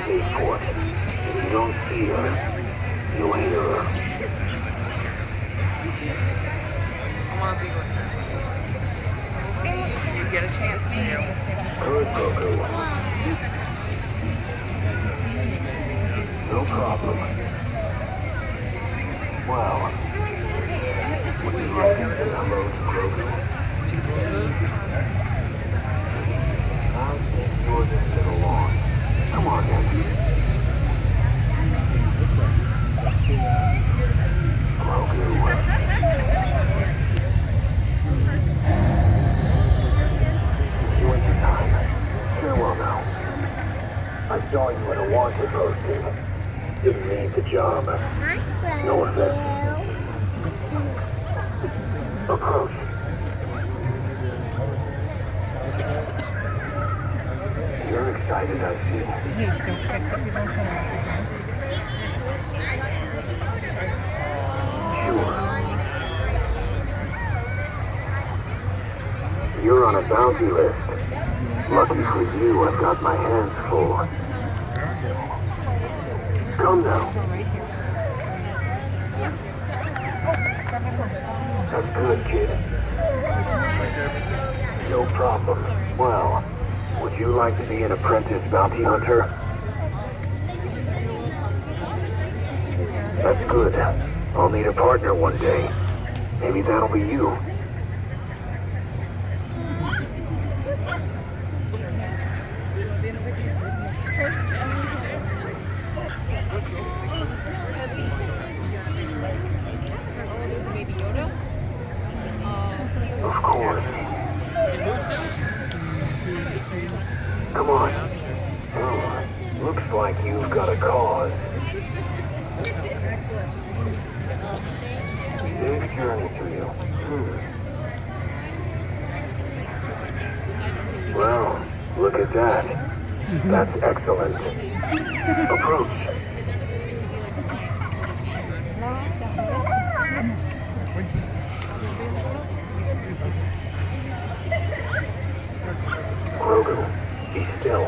spaceport. If you don't see her, you'll hear her. I want to be with her. We'll see if you get a chance to. Good, Grogu. No problem. Well, would you like to say hello to Grogu? I think you're just get along. Come on, then. Grogu. Enjoy your time. Farewell now. I saw you at a wanted posting. Didn't need the job. No offense. Approach. You're excited, I see. Sure. You're on a bounty list. Lucky for you, I've got my hands full. Come now. That's good, kid. No problem. Well, would you like to be an apprentice bounty hunter? That's good. I'll need a partner one day. Maybe that'll be you. Of course. Come on. Oh, looks like you've got a cause. Safe journey to you. Well, look at that. That's excellent. Approach. Grogu, be still.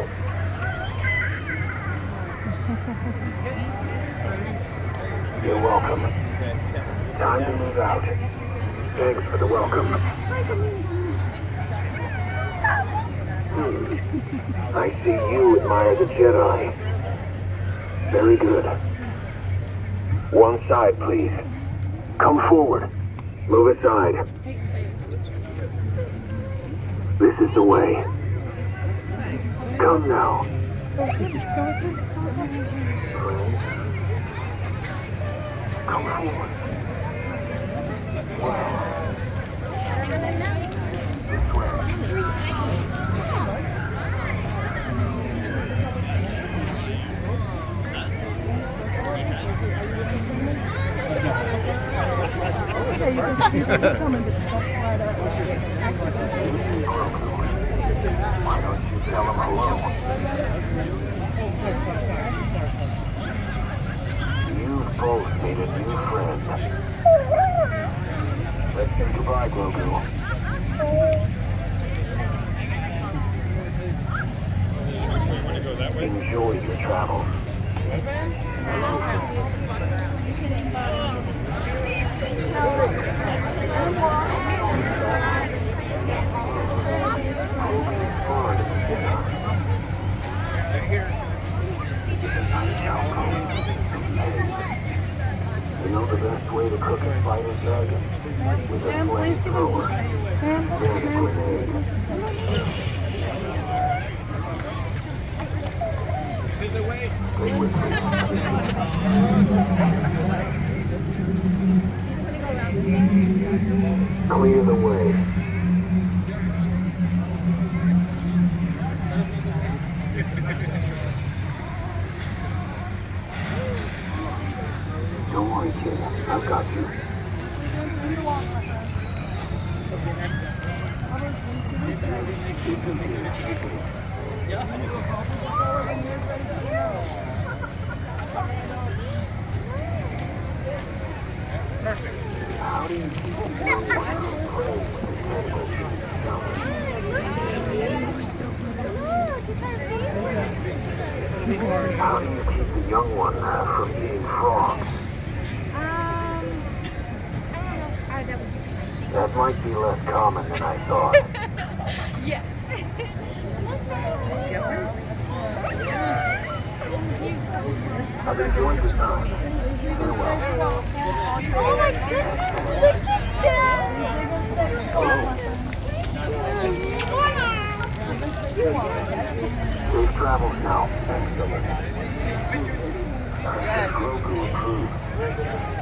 You're welcome. Time to move out. Thanks for the welcome. I see you admire the Jedi. Very good. One side, please. Come forward. Move aside. This is the way. Come now. Come forward. Wow. This way. Why don't you tell him hello? You've both made a new friend. Let's say goodbye, Grogu. Enjoy your travels. You know the best way to cook and fight a dragon? With a flamethrower and a grenade. This is the way. Stay with me. Clear the way. Don't worry, kid. I've got you. Perfect. How do you keep How do you keep the young one from eating frogs? I don't know. That might be less common than I thought. Yes. I've enjoyed the time. Farewell. Oh my goodness, look at that! Safe travels now. Grogu approved.